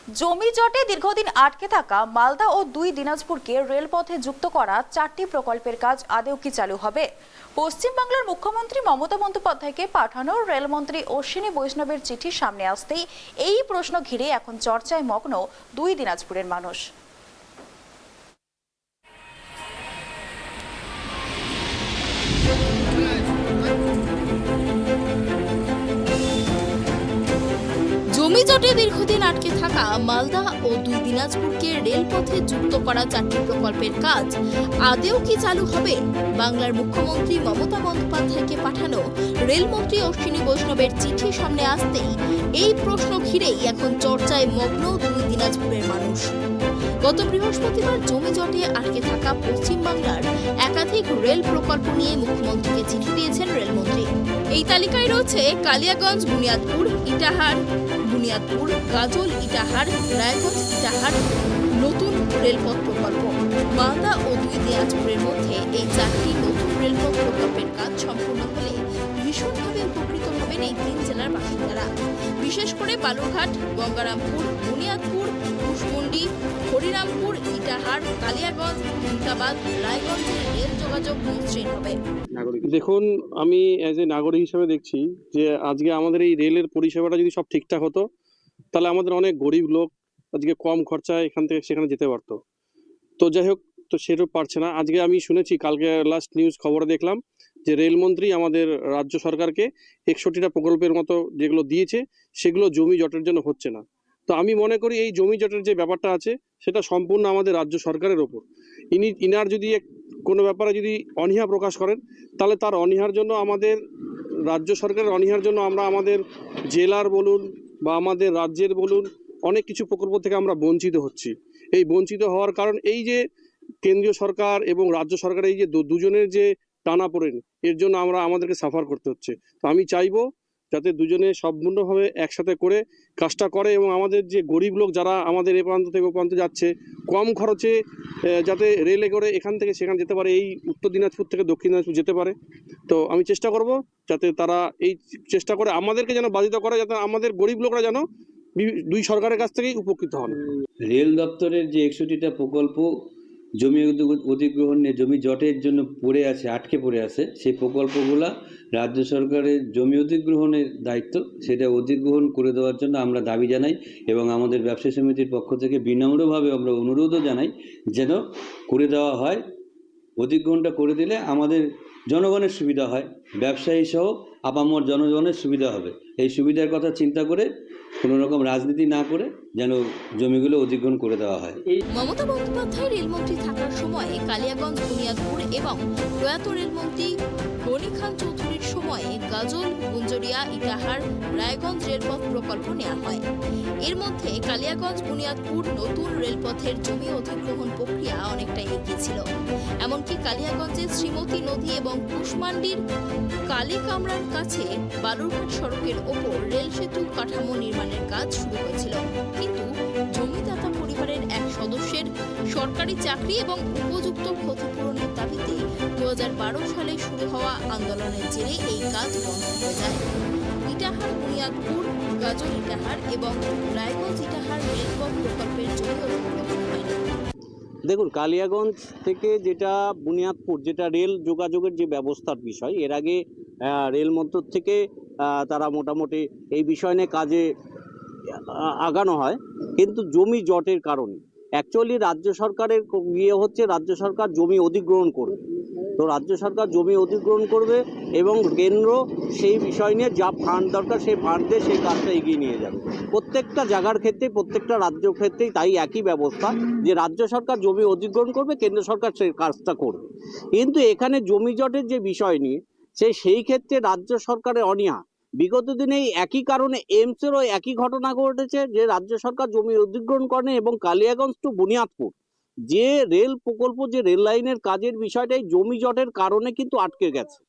জমি জটে দীর্ঘদিন আটকে থাকা মালদা ও দুই দিনাজপুরকে রেলপথে যুক্ত করা 4টি প্রকল্পের কাজ আদৌ কি চালু হবে? পশ্চিমবাংলার মুখ্যমন্ত্রী মমতা বন্দ্যোপাধ্যায়কে পাঠানো রেলমন্ত্রী অশ্বিনী বৈষ্ণবের চিঠি সামনে আসতেই এই প্রশ্ন ঘিরে এখন চর্চায় মগ্ন দুই দিনাজপুরের মানুষ। জমি জটে দীর্ঘদিন আটকে থাকা মালদা ও দুই দিনাজপুরকে রেলপথে যুক্ত করা 4টি প্রকল্পের কাজ আদৌ কি চালু হবে? বাংলার মুখ্যমন্ত্রী মমতা বন্দ্যোপাধ্যায়কে পাঠানো রেলমন্ত্রী অশ্বিনী বৈষ্ণবের চিঠি সামনে আসতেই এই প্রশ্ন ঘিরেই এখন চর্চায় মগ্ন দুই দিনাজপুরের মানুষ। গত বৃহস্পতিবার জমি জটে আটকে থাকা পশ্চিমবাংলার একাধিক রেল প্রকল্প নিয়ে মুখ্যমন্ত্রীকে চিঠি দিয়েছেন রেলমন্ত্রী। এই তালিকায় রয়েছে কালিয়াগঞ্জ বুনিয়াদপুর ইটাহার, বুনিয়াদপুর গাজল ইটাহার, রায়গঞ্জ ইটাহার নতুন রেলপথ প্রকল্প। মালদা ও দুই দিনাজপুরের মধ্যে এই 4টি নতুন রেলপথ প্রকল্পের কাজ সম্পূর্ণ হলে ভীষণভাবে উপকৃত হবেন এই 3 জেলার বাসিন্দারা। বিশেষ করে বালুরঘাট, গঙ্গারামপুর, বুনিয়াদপুর, কুশমন্ডি, হরিরামপুর, ইটাহার, কালিয়াগঞ্জ, মুমতাবাদ, রায়গঞ্জের রেল যোগাযোগ মসৃণ হবে। দেখুন, আমি এজ এ নাগরিক হিসেবে দেখছি যে আজকে আমাদের এই রেলের পরিষেবাটা যদি সব ঠিকঠাক হতো, তাহলে আমাদের অনেক গরিব লোক আজকে কম খরচায় এখান থেকে সেখানে যেতে পারতো। তো যাই হোক, তো সেটাও পারছে না। আজকে আমি শুনেছি, কালকে লাস্ট নিউজ খবরে দেখলাম যে রেলমন্ত্রী আমাদের রাজ্য সরকারকে 61টা প্রকল্পের মতো যেগুলো দিয়েছে, সেগুলো জমি জটের জন্য হচ্ছে না। তো আমি মনে করি এই জমি জটের যে ব্যাপারটা আছে, সেটা সম্পূর্ণ আমাদের রাজ্য সরকারের ওপর। ইনার যদি কোনো ব্যাপারে যদি অনীহা প্রকাশ করেন, তাহলে তার অনীহার জন্য আমাদের রাজ্য সরকারের অনীহার জন্য আমরা আমাদের জেলার বলুন বা আমাদের রাজ্যের বলুন, অনেক কিছু প্রকল্প থেকে আমরা বঞ্চিত হচ্ছি। এই বঞ্চিত হওয়ার কারণ এই যে কেন্দ্রীয় সরকার এবং রাজ্য সরকারের এই যে দুজনের যে টানাপোড়েন, এর জন্য আমাদেরকে সাফার করতে হচ্ছে। তো আমি চাইবো যাতে দুজনে সম্পূর্ণভাবে একসাথে করে কাজটা করে এবং আমাদের যে গরিব লোক যারা আমাদের এ প্রান্ত থেকে ও প্রান্ত যাচ্ছে, কম খরচে যাতে রেলে করে এখান থেকে সেখানে যেতে পারে, এই উত্তর দিনাজপুর থেকে দক্ষিণ দিনাজপুর যেতে পারে। তো আমি চেষ্টা করব যাতে তারা এই চেষ্টা করে আমাদেরকে যেন বাধিত করে, যাতে আমাদের গরিব লোকরা যেন দুই সরকারের কাছ থেকেই উপকৃত হন। রেল দপ্তরের যে 61টা প্রকল্প জমি অধিগ্রহণ নিয়ে জমি জটের জন্য পড়ে আছে, আটকে পড়ে আছে, সেই প্রকল্পগুলা রাজ্য সরকারের জমি অধিগ্রহণের দায়িত্ব, সেটা অধিগ্রহণ করে দেওয়ার জন্য আমরা দাবি জানাই এবং আমাদের ব্যবসা সমিতির পক্ষ থেকে বিনম্রভাবে আমরা অনুরোধও জানাই যেন করে দেওয়া হয়। অধিগ্রহণটা করে দিলে আমাদের জনগণের সুবিধা হয়, ব্যবসায়ী সহ আপামর জনগণের সুবিধা হবে। এই সুবিধার কথা চিন্তা করে কোনো রকম রাজনীতি না করে যেন জমিগুলো অধিগ্রহণ করে দেওয়া হয়। মমতা বন্দ্যোপাধ্যায় রেলমন্ত্রী থাকার সময়ে কালিয়াগঞ্জ, বুনিয়াদপুর এবং প্রয়াত রেলমন্ত্রী গনি খান চৌধুরীর সময়ে গাজল, গুঞ্জরিয়া, ইটাহার, রায়গঞ্জ রেলপথ প্রকল্প নেওয়া হয়। এর মধ্যে কালিয়াগঞ্জ বুনিয়াদপুর নতুন রেলপথের জমি অধিগ্রহণ প্রক্রিয়া অনেকটাই এগিয়ে ছিল। এমনকি কালিয়াগঞ্জের শ্রীমতী নদী এবং কুশমান্ডির কালীকামরার কাছে বালুরঘাট সড়কের ওপর রেল সেতু কাঠামো নির্মাণের কাজ শুরু হয়েছিল। কিন্তু জমিদাতা পরিবারের এক সদস্যের সরকারি চাকরি এবং উপযুক্ত ক্ষতিপূরণের দাবিতে 2012 সালে শুরু হওয়া আন্দোলনের জেরে এই কাজ বন্ধ হয়ে যায়। ইটাহার, বুনিয়াদপুর, গাজল ইটাহার এবং রায়গঞ্জ ইটাহার রেলপথ প্রকল্পের জমি অধিগ্রহণ হয়নি। দেখুন, কালিয়াগঞ্জ থেকে যেটা বুনিয়াদপুর, যেটা রেল যোগাযোগের যে ব্যবস্থার বিষয়, এর আগে রেল মন্ত্রক থেকে তারা মোটামুটি এই বিষয় নিয়ে কাজে আগানো হয়, কিন্তু জমি জটের কারণে অ্যাকচুয়ালি রাজ্য সরকারের হচ্ছে রাজ্য সরকার জমি অধিগ্রহণ করবে। তো রাজ্য সরকার জমি অধিগ্রহণ করবে এবং কেন্দ্র সেই বিষয় নিয়ে যা ফান্ড দরকার সেই ফান্ড দিয়ে সেই কাজটা এগিয়ে নিয়ে যাবে। প্রত্যেকটা জায়গার ক্ষেত্রে, প্রত্যেকটা রাজ্য ক্ষেত্রেই তাই একই ব্যবস্থা, যে রাজ্য সরকার জমি অধিগ্রহণ করবে, কেন্দ্র সরকার সেই কাজটা করবে। কিন্তু এখানে জমি জটের যে বিষয় নিয়ে সেই ক্ষেত্রে রাজ্য সরকারের অনীহা। বিগত দিনে একই কারণে এইমসেরও একই ঘটনা ঘটেছে, যে রাজ্য সরকার জমি অধিগ্রহণ করে এবং কালিয়াগঞ্জ টু বুনিয়াদপুর যে রেল প্রকল্প, যে রেল লাইনের কাজের বিষয়টাই জমি জটের কারণে কিন্তু আটকে গেছে।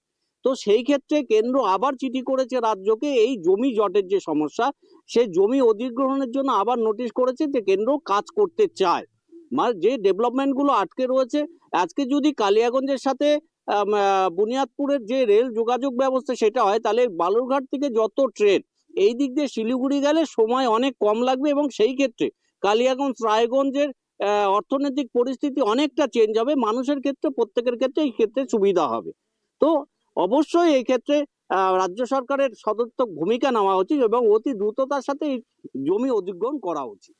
তো সেই ক্ষেত্রে কেন্দ্র আবার চিঠি করেছে রাজ্যকে, এই জমি জটের যে সমস্যা, সেই জমি অধিগ্রহণের জন্য আবার নোটিশ করেছে যে কেন্দ্র কাজ করতে চায়। মানে যে ডেভেলপমেন্টগুলো আটকে রয়েছে, আজকে যদি কালিয়াগঞ্জের সাথে বুনিয়াদপুরের যে রেল যোগাযোগ ব্যবস্থা সেটা হয়, তাহলে বালুরঘাট থেকে যত ট্রেন এই দিক দিয়ে শিলিগুড়ি গেলে সময় অনেক কম লাগবে এবং সেই ক্ষেত্রে কালিয়াগঞ্জ রায়গঞ্জের অর্থনৈতিক পরিস্থিতি অনেকটা চেঞ্জ হবে, মানুষের ক্ষেত্রে প্রত্যেকের ক্ষেত্রে এই ক্ষেত্রে সুবিধা হবে। তো অবশ্যই এই ক্ষেত্রে রাজ্য সরকারের সদর্থক ভূমিকা নেওয়া উচিত এবং অতি দ্রুততার সাথে এই জমি অধিগ্রহণ করা উচিত।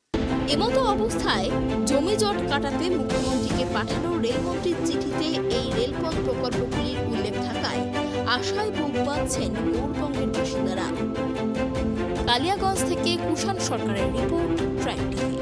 এমতো অবস্থায় জমি জট কাটাতে মুখ্যমন্ত্রীকে পাঠানো রেলমন্ত্রীর চিঠিতে এই রেলপথ প্রকল্পগুলির উল্লেখ থাকায় আশায় বুক বাঁধছেন গৌরবঙ্গের বাসিন্দারা। কালিয়াগঞ্জ থেকে কুষাণ সরকারের রিপোর্ট, ট্রাইব টিভি।